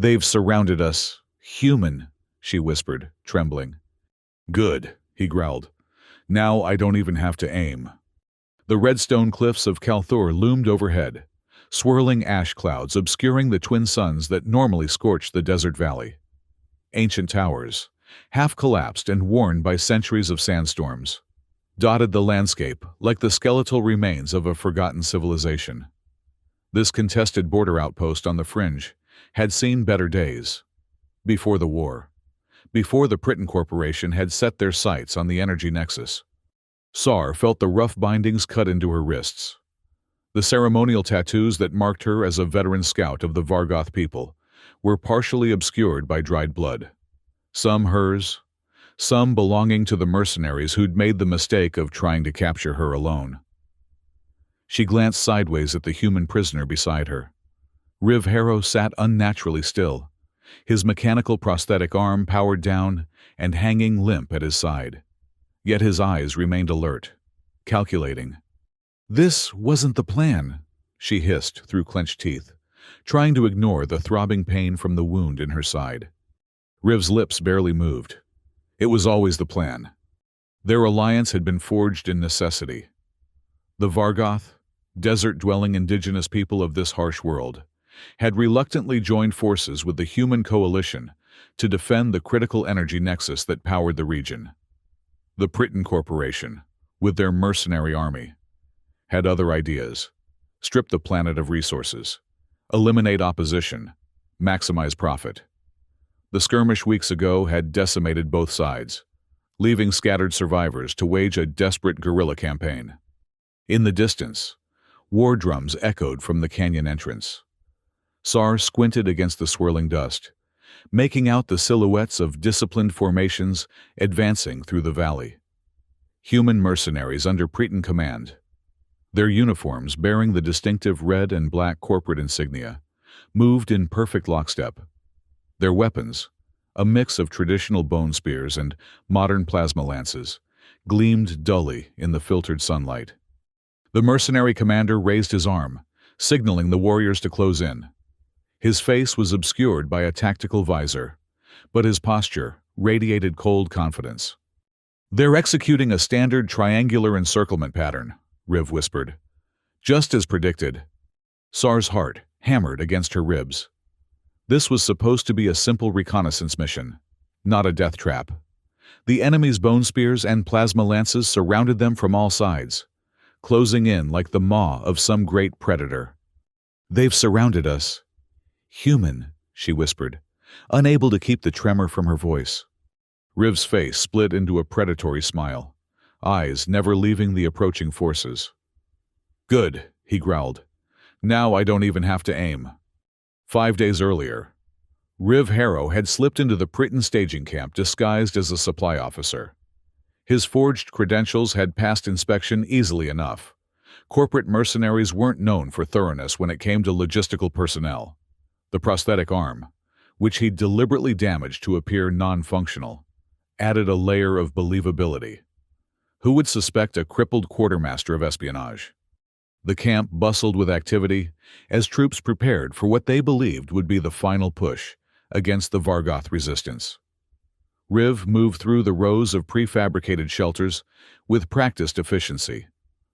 They've surrounded us. Human, she whispered, trembling. Good, he growled. Now I don't even have to aim. The red stone cliffs of Kalthor loomed overhead, swirling ash clouds obscuring the twin suns that normally scorch the desert valley. Ancient towers, half collapsed and worn by centuries of sandstorms, dotted the landscape like the skeletal remains of a forgotten civilization. This contested border outpost on the fringe had seen better days. Before the war, before the Priton Corporation had set their sights on the energy nexus. Sar felt the rough bindings cut into her wrists. The ceremonial tattoos that marked her as a veteran scout of the Vargoth people were partially obscured by dried blood. Some hers, some belonging to the mercenaries who'd made the mistake of trying to capture her alone. She glanced sideways at the human prisoner beside her. Riv Harrow sat unnaturally still, his mechanical prosthetic arm powered down and hanging limp at his side. Yet his eyes remained alert, calculating. "This wasn't the plan," she hissed through clenched teeth, trying to ignore the throbbing pain from the wound in her side. Riv's lips barely moved. It was always the plan. Their alliance had been forged in necessity. The Vargoth, desert-dwelling indigenous people of this harsh world, had reluctantly joined forces with the human coalition to defend the critical energy nexus that powered the region. The Priton Corporation, with their mercenary army, had other ideas: strip the planet of resources, eliminate opposition, maximize profit. The skirmish weeks ago had decimated both sides, leaving scattered survivors to wage a desperate guerrilla campaign. In the distance, war drums echoed from the canyon entrance. Sar squinted against the swirling dust, making out the silhouettes of disciplined formations advancing through the valley. Human mercenaries under Priton command, their uniforms bearing the distinctive red and black corporate insignia, moved in perfect lockstep. Their weapons, a mix of traditional bone spears and modern plasma lances, gleamed dully in the filtered sunlight. The mercenary commander raised his arm, signaling the warriors to close in. His face was obscured by a tactical visor, but his posture radiated cold confidence. "They're executing a standard triangular encirclement pattern," Riv whispered. "Just as predicted." Sar's heart hammered against her ribs. This was supposed to be a simple reconnaissance mission, not a death trap. The enemy's bone spears and plasma lances surrounded them from all sides, closing in like the maw of some great predator. "They've surrounded us." "Human," she whispered, unable to keep the tremor from her voice. Riv's face split into a predatory smile, eyes never leaving the approaching forces. "Good," he growled. "Now I don't even have to aim." 5 days earlier, Riv Harrow had slipped into the Priton staging camp disguised as a supply officer. His forged credentials had passed inspection easily enough. Corporate mercenaries weren't known for thoroughness when it came to logistical personnel. The prosthetic arm, which he deliberately damaged to appear non-functional, added a layer of believability. Who would suspect a crippled quartermaster of espionage? The camp bustled with activity as troops prepared for what they believed would be the final push against the Vargoth resistance. Riv moved through the rows of prefabricated shelters with practiced efficiency,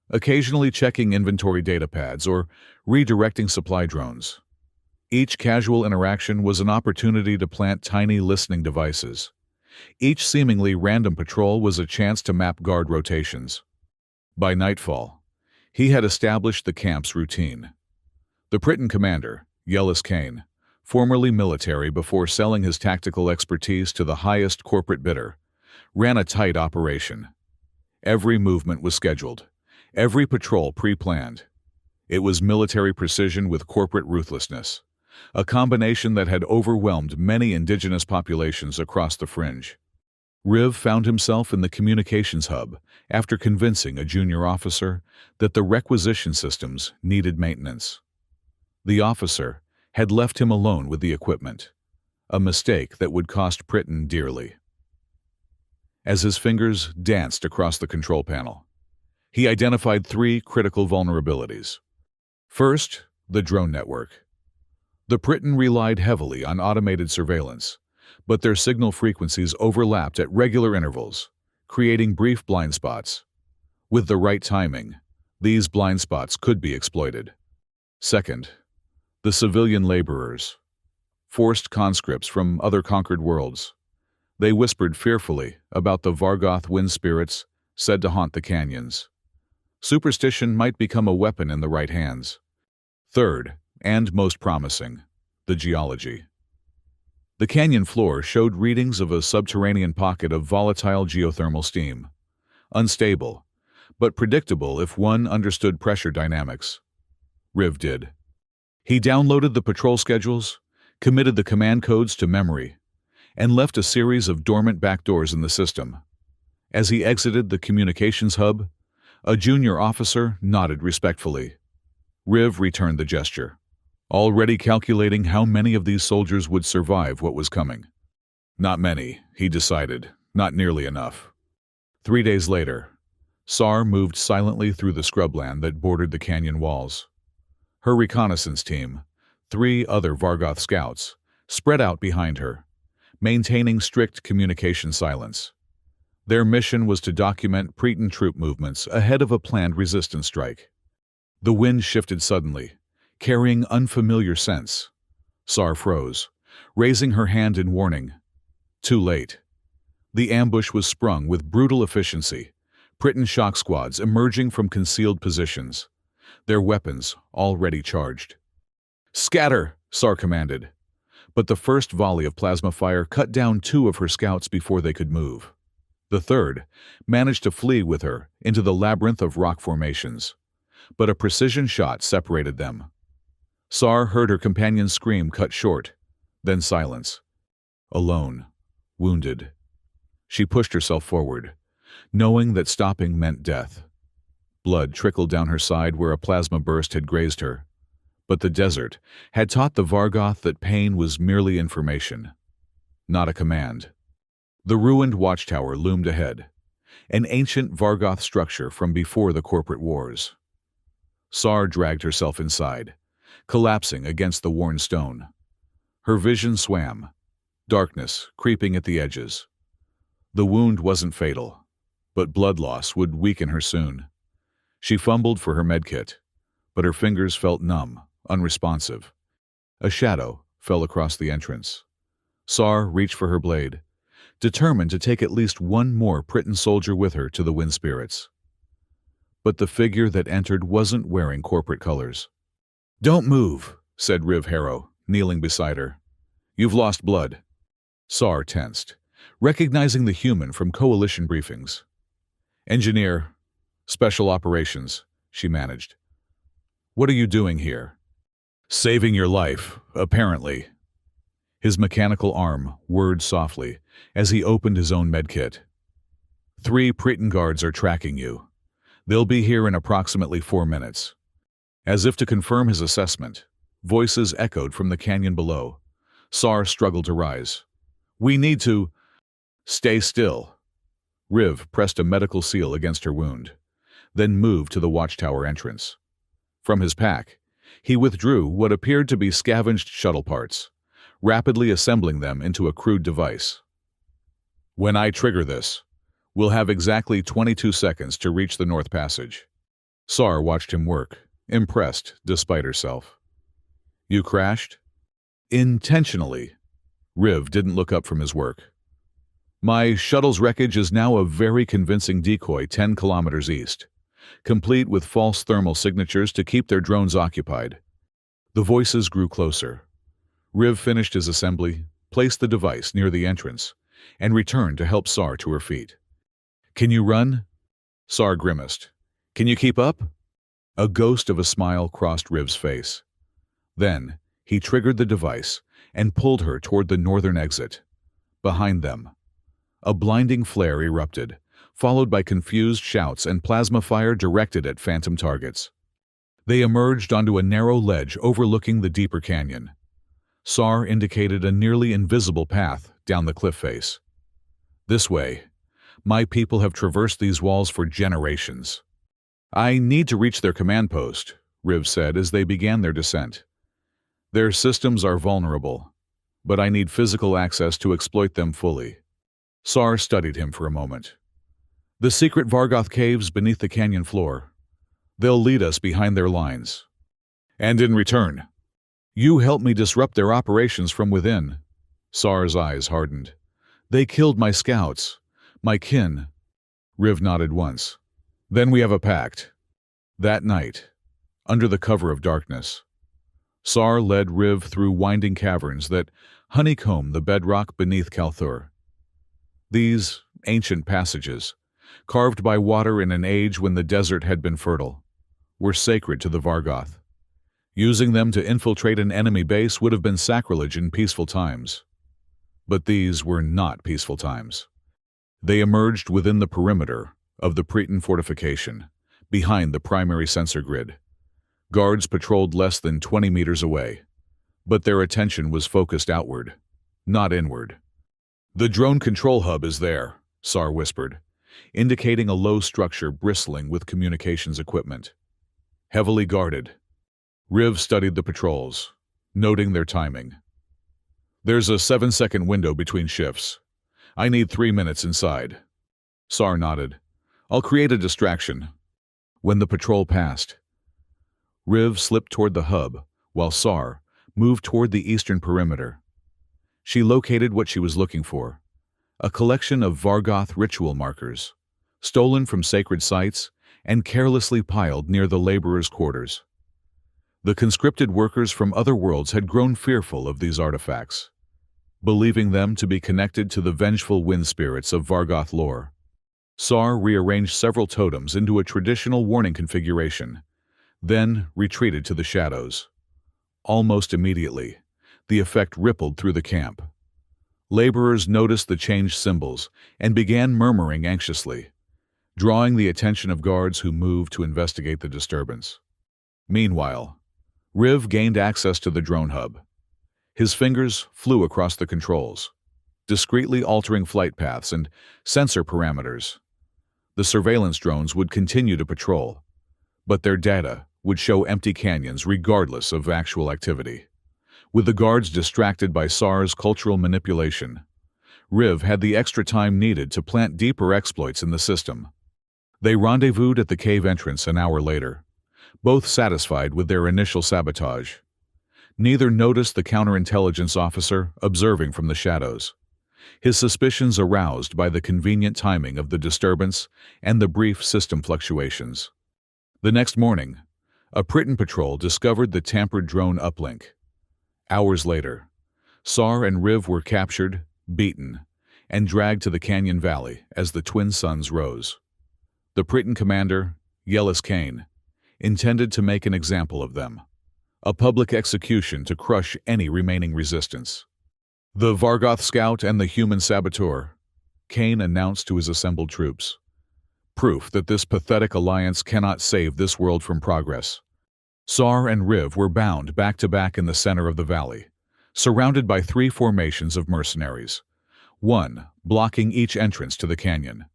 occasionally checking inventory data pads or redirecting supply drones. Each casual interaction was an opportunity to plant tiny listening devices. Each seemingly random patrol was a chance to map guard rotations. By nightfall, he had established the camp's routine. The Priton commander, Yellis Kane, formerly military before selling his tactical expertise to the highest corporate bidder, ran a tight operation. Every movement was scheduled, every patrol pre-planned. It was military precision with corporate ruthlessness, a combination that had overwhelmed many indigenous populations across the fringe. Riv found himself in the communications hub after convincing a junior officer that the requisition systems needed maintenance. The officer had left him alone with the equipment, a mistake that would cost Priton dearly. As his fingers danced across the control panel, he identified 3 critical vulnerabilities. First, the drone network. The Briton relied heavily on automated surveillance, but their signal frequencies overlapped at regular intervals, creating brief blind spots. With the right timing, these blind spots could be exploited. Second, the civilian laborers, forced conscripts from other conquered worlds. They whispered fearfully about the Vargoth wind spirits said to haunt the canyons. Superstition might become a weapon in the right hands. Third, and most promising, the geology. The canyon floor showed readings of a subterranean pocket of volatile geothermal steam. Unstable, but predictable if one understood pressure dynamics. Riv did. He downloaded the patrol schedules, committed the command codes to memory, and left a series of dormant backdoors in the system. As he exited the communications hub, a junior officer nodded respectfully. Riv returned the gesture, already calculating how many of these soldiers would survive what was coming. Not many, he decided, not nearly enough. 3 days later, Sar moved silently through the scrubland that bordered the canyon walls. Her reconnaissance team, 3 other Vargoth scouts, spread out behind her, maintaining strict communication silence. Their mission was to document Breton troop movements ahead of a planned resistance strike. The wind shifted suddenly, carrying unfamiliar scents. Sar froze, raising her hand in warning. Too late. The ambush was sprung with brutal efficiency, Breton shock squads emerging from concealed positions, their weapons already charged. "Scatter!" Sar commanded. But the first volley of plasma fire cut down 2 of her scouts before they could move. The third managed to flee with her into the labyrinth of rock formations, but a precision shot separated them. Sar heard her companion's scream cut short, then silence. Alone, wounded. She pushed herself forward, knowing that stopping meant death. Blood trickled down her side where a plasma burst had grazed her. But the desert had taught the Vargoth that pain was merely information, not a command. The ruined watchtower loomed ahead, an ancient Vargoth structure from before the corporate wars. Sar dragged herself inside, collapsing against the worn stone. Her vision swam, darkness creeping at the edges. The wound wasn't fatal, but blood loss would weaken her soon. She fumbled for her medkit, but her fingers felt numb, unresponsive. A shadow fell across the entrance. Sar reached for her blade, determined to take at least one more Breton soldier with her to the wind spirits. But the figure that entered wasn't wearing corporate colors. "Don't move," said Riv Harrow, kneeling beside her. "You've lost blood." Sar tensed, recognizing the human from coalition briefings. "Engineer, special operations," she managed. "What are you doing here?" "Saving your life, apparently." His mechanical arm whirred softly as he opened his own medkit. 3 Breton guards are tracking you. They'll be here in approximately 4 minutes. As if to confirm his assessment, voices echoed from the canyon below. Sar struggled to rise. "We need to—" "Stay still." Riv pressed a medical seal against her wound, then moved to the watchtower entrance. From his pack, he withdrew what appeared to be scavenged shuttle parts, rapidly assembling them into a crude device. "When I trigger this, we'll have exactly 22 seconds to reach the North Passage." Sar watched him work, impressed despite herself. "You crashed?" "Intentionally." Riv didn't look up from his work. "My shuttle's wreckage is now a very convincing decoy 10 kilometers east, complete with false thermal signatures to keep their drones occupied." The voices grew closer. Riv finished his assembly, placed the device near the entrance, and returned to help Sar to her feet. "Can you run?" Sar grimaced. "Can you keep up?" A ghost of a smile crossed Riv's face. Then, he triggered the device and pulled her toward the northern exit. Behind them, a blinding flare erupted, followed by confused shouts and plasma fire directed at phantom targets. They emerged onto a narrow ledge overlooking the deeper canyon. Sar indicated a nearly invisible path down the cliff face. "This way. My people have traversed these walls for generations." "I need to reach their command post," Riv said as they began their descent. Their systems are vulnerable, but I need physical access to exploit them fully. Sar studied him for a moment. The secret Vargoth caves beneath the canyon floor. They'll lead us behind their lines. And in return, you help me disrupt their operations from within. Sar's eyes hardened. They killed my scouts, my kin. Riv nodded once. Then we have a pact. That night, under the cover of darkness, Sar led Riv through winding caverns that honeycomb the bedrock beneath Kalthur. These ancient passages, carved by water in an age when the desert had been fertile, were sacred to the Vargoth. Using them to infiltrate an enemy base would have been sacrilege in peaceful times. But these were not peaceful times. They emerged within the perimeter of the Preton fortification, behind the primary sensor grid. Guards patrolled less than 20 meters away, but their attention was focused outward, not inward. The drone control hub is there, Sar whispered, indicating a low structure bristling with communications equipment. Heavily guarded. Riv studied the patrols, noting their timing. There's a 7-second window between shifts. I need 3 minutes inside. Sar nodded. I'll create a distraction. When the patrol passed, Riv slipped toward the hub, while Sar moved toward the eastern perimeter. She located what she was looking for, a collection of Vargoth ritual markers, stolen from sacred sites and carelessly piled near the laborers' quarters. The conscripted workers from other worlds had grown fearful of these artifacts, believing them to be connected to the vengeful wind spirits of Vargoth lore. Sar rearranged several totems into a traditional warning configuration, then retreated to the shadows. Almost immediately, the effect rippled through the camp. Laborers noticed the changed symbols and began murmuring anxiously, drawing the attention of guards who moved to investigate the disturbance. Meanwhile, Riv gained access to the drone hub. His fingers flew across the controls, discreetly altering flight paths and sensor parameters. The surveillance drones would continue to patrol, but their data would show empty canyons regardless of actual activity. With the guards distracted by Sar's cultural manipulation, Riv had the extra time needed to plant deeper exploits in the system. They rendezvoused at the cave entrance an hour later, both satisfied with their initial sabotage. Neither noticed the counterintelligence officer observing from the shadows, his suspicions aroused by the convenient timing of the disturbance and the brief system fluctuations. The next morning, a Preton patrol discovered the tampered drone uplink. Hours later, Sar and Riv were captured, beaten, and dragged to the canyon valley as the twin suns rose. The Preton commander, Yelis Kane, intended to make an example of them, a public execution to crush any remaining resistance. The Vargoth scout and the human saboteur, Kane announced to his assembled troops. Proof that this pathetic alliance cannot save this world from progress. Sar and Riv were bound back-to-back in the center of the valley, surrounded by 3 formations of mercenaries, one blocking each entrance to the canyon.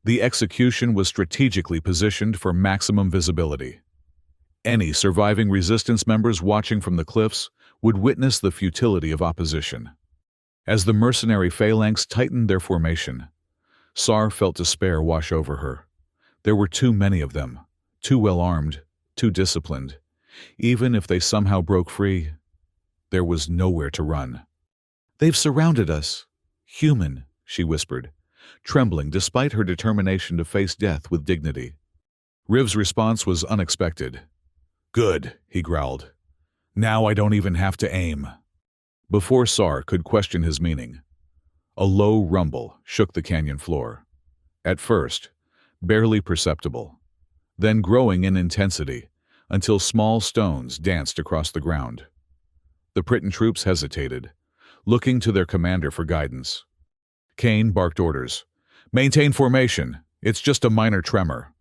The execution was strategically positioned for maximum visibility. Any surviving resistance members watching from the cliffs would witness the futility of opposition. As the mercenary phalanx tightened their formation, Sar felt despair wash over her. There were too many of them, too well armed, too disciplined. Even if they somehow broke free, there was nowhere to run. "They've surrounded us. Human," she whispered, trembling despite her determination to face death with dignity. Riv's response was unexpected. "Good," he growled. "Now I don't even have to aim." Before Sar could question his meaning, a low rumble shook the canyon floor. At first, barely perceptible, then growing in intensity until small stones danced across the ground. The Preton troops hesitated, looking to their commander for guidance. Kane barked orders. "Maintain formation. It's just a minor tremor."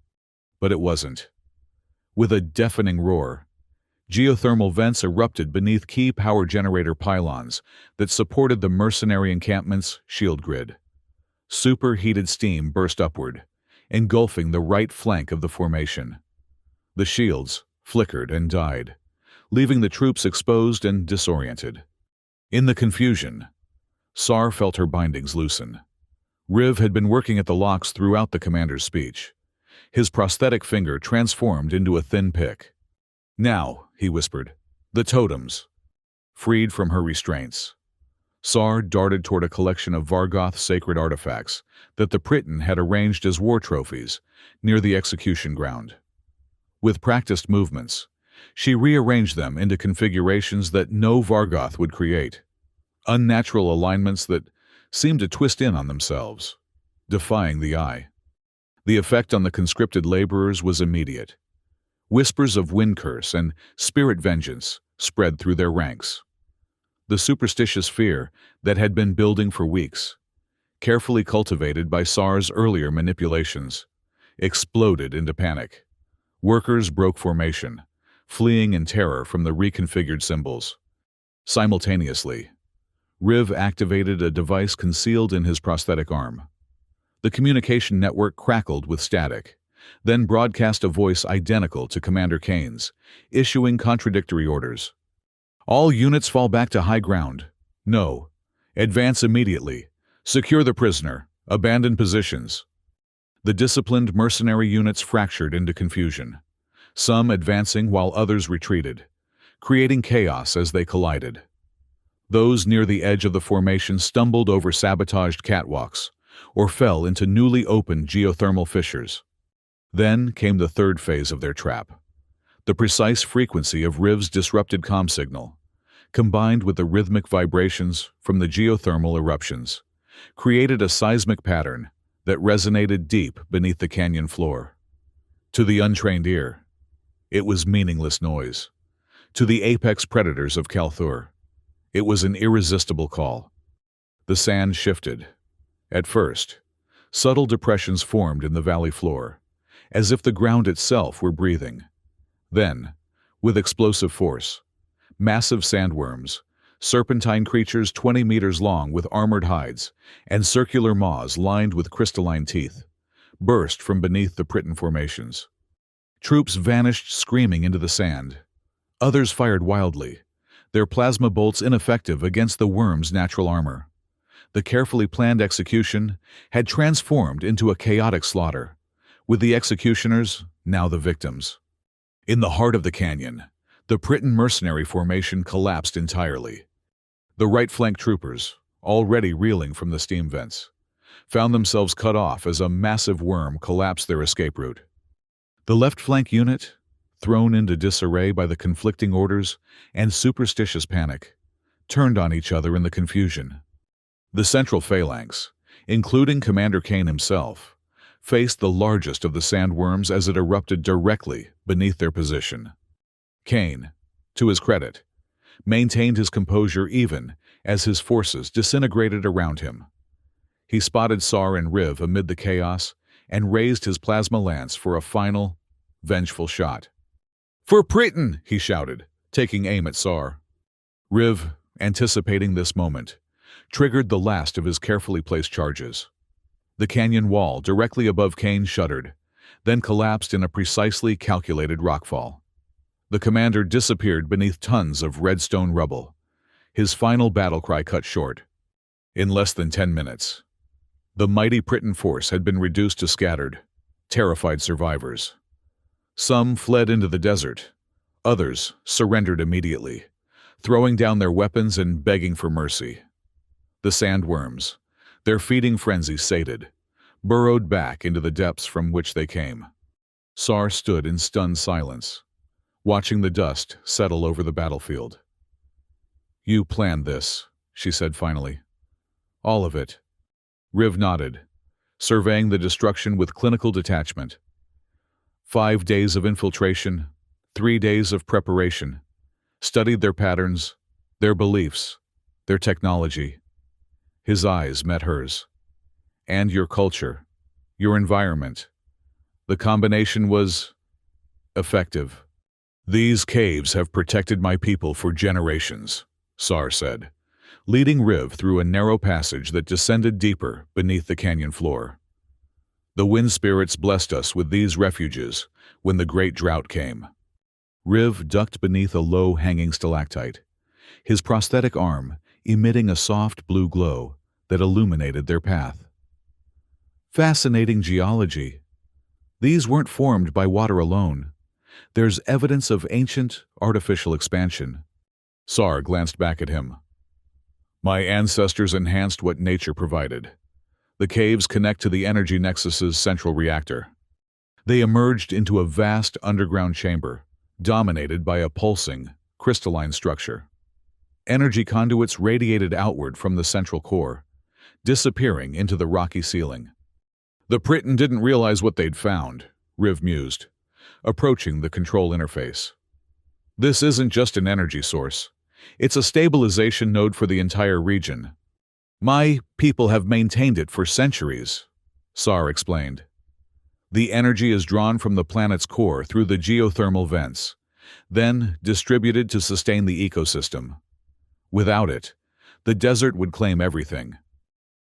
But it wasn't. With a deafening roar, geothermal vents erupted beneath key power generator pylons that supported the mercenary encampment's shield grid. Superheated steam burst upward, engulfing the right flank of the formation. The shields flickered and died, leaving the troops exposed and disoriented. In the confusion, Sar felt her bindings loosen. Riv had been working at the locks throughout the commander's speech. His prosthetic finger transformed into a thin pick. "Now," he whispered, "the totems." Freed from her restraints, Sar darted toward a collection of Vargoth sacred artifacts that the Priton had arranged as war trophies near the execution ground. With practiced movements, she rearranged them into configurations that no Vargoth would create, unnatural alignments that seemed to twist in on themselves, defying the eye. The effect on the conscripted laborers was immediate. Whispers of wind curse and spirit vengeance spread through their ranks. The superstitious fear that had been building for weeks, carefully cultivated by Sar's earlier manipulations, exploded into panic. Workers broke formation, fleeing in terror from the reconfigured symbols. Simultaneously, Riv activated a device concealed in his prosthetic arm. The communication network crackled with static, then broadcast a voice identical to Commander Kane's, issuing contradictory orders. "All units fall back to high ground. No. Advance immediately. Secure the prisoner. Abandon positions." The disciplined mercenary units fractured into confusion, some advancing while others retreated, creating chaos as they collided. Those near the edge of the formation stumbled over sabotaged catwalks or fell into newly opened geothermal fissures. Then came the third phase of their trap. The precise frequency of Riv's disrupted comm signal, combined with the rhythmic vibrations from the geothermal eruptions, created a seismic pattern that resonated deep beneath the canyon floor. To the untrained ear, it was meaningless noise. To the apex predators of Kalthur, it was an irresistible call. The sand shifted. At first, subtle depressions formed in the valley floor, as if the ground itself were breathing. Then, with explosive force, massive sandworms, serpentine creatures 20 meters long with armored hides and circular maws lined with crystalline teeth, burst from beneath the Priton formations. Troops vanished screaming into the sand. Others fired wildly, their plasma bolts ineffective against the worm's natural armor. The carefully planned execution had transformed into a chaotic slaughter, with the executioners now the victims. In the heart of the canyon, the Priton mercenary formation collapsed entirely. The right flank troopers, already reeling from the steam vents, found themselves cut off as a massive worm collapsed their escape route. The left flank unit, thrown into disarray by the conflicting orders and superstitious panic, turned on each other in the confusion. The central phalanx, including Commander Kane himself, faced the largest of the sandworms as it erupted directly beneath their position. Kane, to his credit, maintained his composure even as his forces disintegrated around him. He spotted Sar and Riv amid the chaos and raised his plasma lance for a final, vengeful shot. "For Priton!" he shouted, taking aim at Sar. Riv, anticipating this moment, triggered the last of his carefully placed charges. The canyon wall directly above Kane shuddered, then collapsed in a precisely calculated rockfall. The commander disappeared beneath tons of redstone rubble, his final battle cry cut short. In less than 10 minutes, the mighty Priton force had been reduced to scattered, terrified survivors. Some fled into the desert, others surrendered immediately, throwing down their weapons and begging for mercy. The sandworms, their feeding frenzy sated, burrowed back into the depths from which they came. Sar stood in stunned silence, watching the dust settle over the battlefield. "You planned this," she said finally. "All of it." Riv nodded, surveying the destruction with clinical detachment. 5 days of infiltration, 3 days of preparation, studied their patterns, their beliefs, their technology. His eyes met hers. "And your culture, your environment. The combination was effective." "These caves have protected my people for generations," Sar said, leading Riv through a narrow passage that descended deeper beneath the canyon floor. "The wind spirits blessed us with these refuges when the great drought came. Riv ducked beneath a low-hanging stalactite, his prosthetic arm emitting a soft blue glow that illuminated their path. Fascinating geology. These weren't formed by water alone. There's evidence of ancient, artificial expansion. Sar glanced back at him. My ancestors enhanced what nature provided. The caves connect to the energy nexus's central reactor. They emerged into a vast underground chamber, dominated by a pulsing, crystalline structure. Energy conduits radiated outward from the central core, disappearing into the rocky ceiling. The Priton didn't realize what they'd found, Riv mused, approaching the control interface. This isn't just an energy source. It's a stabilization node for the entire region. My people have maintained it for centuries, Sar explained. The energy is drawn from the planet's core through the geothermal vents, then distributed to sustain the ecosystem. Without it, the desert would claim everything.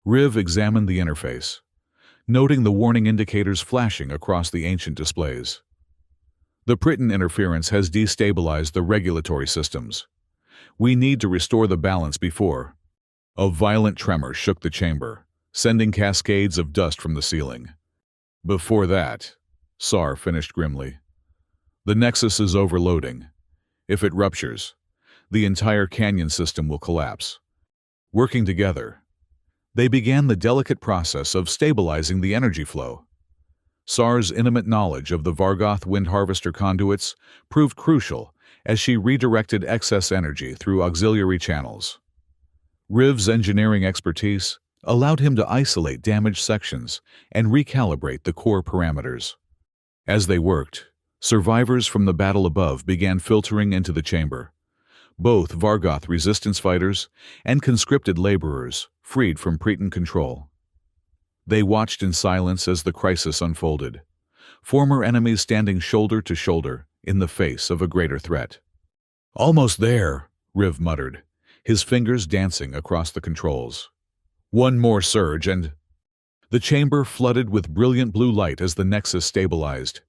Riv examined the interface, noting the warning indicators flashing across the ancient displays. The Priton interference has destabilized the regulatory systems. We need to restore the balance before. A violent tremor shook the chamber, sending cascades of dust from the ceiling. Before that, Sar finished grimly. The Nexus is overloading. If it ruptures, the entire canyon system will collapse. Working together, they began the delicate process of stabilizing the energy flow. Sar's intimate knowledge of the Vargoth wind harvester conduits proved crucial as she redirected excess energy through auxiliary channels. Riv's engineering expertise allowed him to isolate damaged sections and recalibrate the core parameters. As they worked, survivors from the battle above began filtering into the chamber. Both Vargoth resistance fighters and conscripted laborers freed from Priton control. They watched in silence as the crisis unfolded, former enemies standing shoulder to shoulder in the face of a greater threat. Almost there, Riv muttered, his fingers dancing across the controls. One more surge and... The chamber flooded with brilliant blue light as the Nexus stabilized.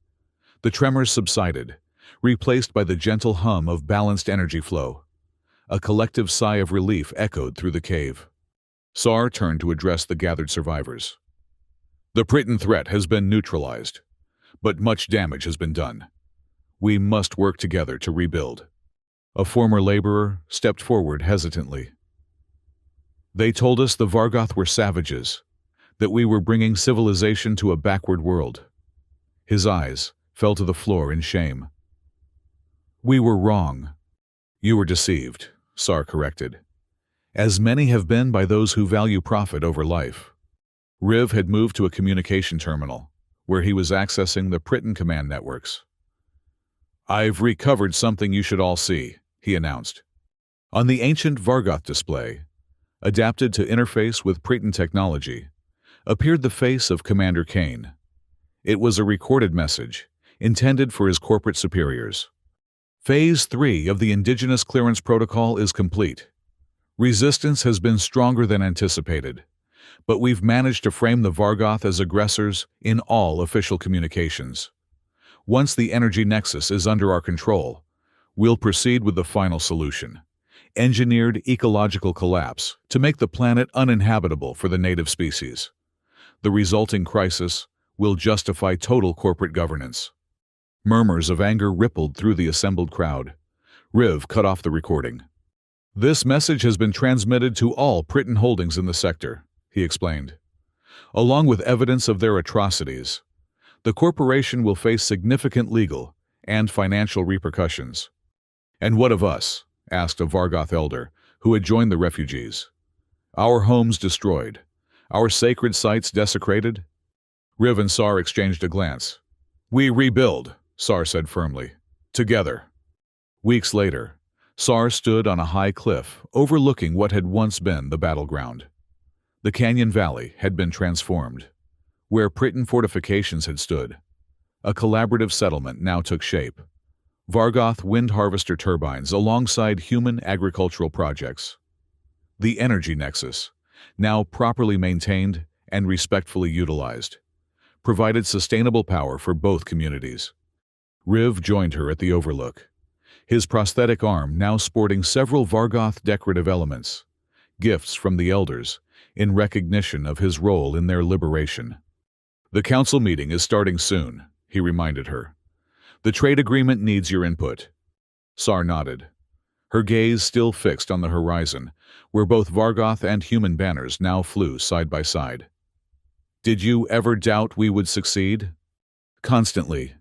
The tremors subsided, replaced by the gentle hum of balanced energy flow. A collective sigh of relief echoed through the cave. Sar turned to address the gathered survivors. The Priton threat has been neutralized, but much damage has been done. We must work together to rebuild. A former laborer stepped forward hesitantly. They told us the Vargoth were savages, that we were bringing civilization to a backward world. His eyes fell to the floor in shame. We were wrong. You were deceived, Sar corrected. As many have been by those who value profit over life. Riv had moved to a communication terminal, where he was accessing the Priton command networks. I've recovered something you should all see, he announced. On the ancient Vargoth display, adapted to interface with Priton technology, appeared the face of Commander Kane. It was a recorded message, intended for his corporate superiors. Phase 3 of the Indigenous Clearance Protocol is complete. Resistance has been stronger than anticipated, but we've managed to frame the Vargoth as aggressors in all official communications. Once the energy nexus is under our control, we'll proceed with the final solution: engineered ecological collapse to make the planet uninhabitable for the native species. The resulting crisis will justify total corporate governance. Murmurs of anger rippled through the assembled crowd. Riv cut off the recording. This message has been transmitted to all Priton holdings in the sector, he explained. Along with evidence of their atrocities, the corporation will face significant legal and financial repercussions. And what of us? Asked a Vargoth elder who had joined the refugees. Our homes destroyed, our sacred sites desecrated? Riv and Sar exchanged a glance. We rebuild, Sar said firmly. Together. Weeks later, Sar stood on a high cliff overlooking what had once been the battleground. The canyon valley had been transformed. Where Priton fortifications had stood, a collaborative settlement now took shape. Vargoth wind harvester turbines alongside human agricultural projects. The energy nexus, now properly maintained and respectfully utilized, provided sustainable power for both communities. Riv joined her at the overlook, his prosthetic arm now sporting several Vargoth decorative elements, gifts from the elders, in recognition of his role in their liberation. "The council meeting is starting soon," he reminded her. "The trade agreement needs your input." Sar nodded, her gaze still fixed on the horizon, where both Vargoth and human banners now flew side by side. "Did you ever doubt we would succeed?" "Constantly,"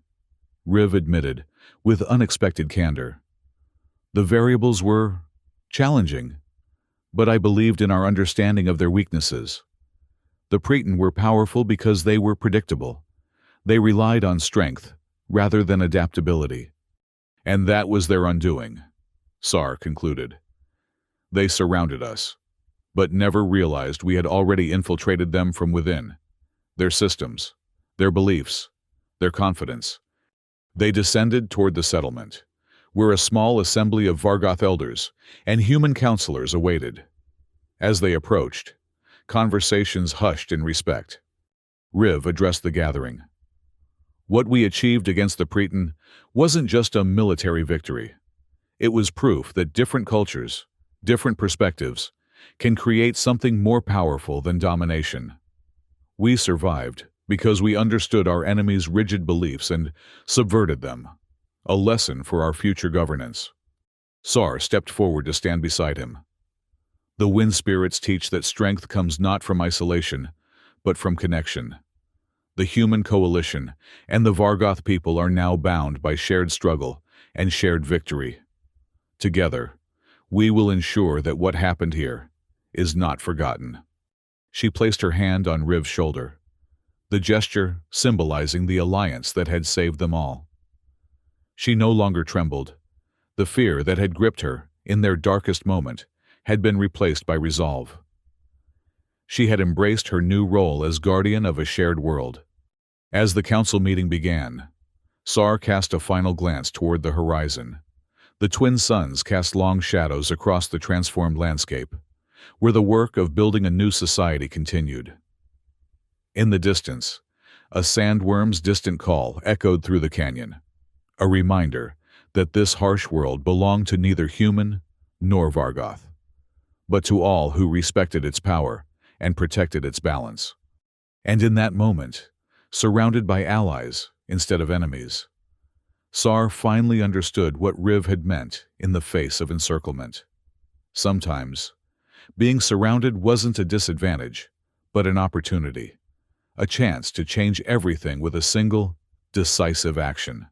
Riv admitted, with unexpected candor. "The variables were challenging, but I believed in our understanding of their weaknesses. The Preton were powerful because they were predictable. They relied on strength rather than adaptability. And that was their undoing," Sar concluded. "They surrounded us, but never realized we had already infiltrated them from within. Their systems, their beliefs, their confidence. They descended toward the settlement, where a small assembly of Vargoth elders and human counselors awaited. As they approached, conversations hushed in respect. Riv addressed the gathering. "What we achieved against the Preton wasn't just a military victory. It was proof that different cultures, different perspectives, can create something more powerful than domination. We survived because we understood our enemy's rigid beliefs and subverted them. A lesson for our future governance." Sar stepped forward to stand beside him. "The wind spirits teach that strength comes not from isolation, but from connection. The human coalition and the Vargoth people are now bound by shared struggle and shared victory. Together, we will ensure that what happened here is not forgotten." She placed her hand on Riv's shoulder, the gesture symbolizing the alliance that had saved them all. She no longer trembled. The fear that had gripped her in their darkest moment had been replaced by resolve. She had embraced her new role as guardian of a shared world. As the council meeting began, Sar cast a final glance toward the horizon. The twin suns cast long shadows across the transformed landscape, where the work of building a new society continued. In the distance, a sandworm's distant call echoed through the canyon, a reminder that this harsh world belonged to neither human nor Vargoth, but to all who respected its power and protected its balance. And in that moment, surrounded by allies instead of enemies, Sar finally understood what Riv had meant in the face of encirclement. Sometimes, being surrounded wasn't a disadvantage, but an opportunity, a chance to change everything with a single, decisive action.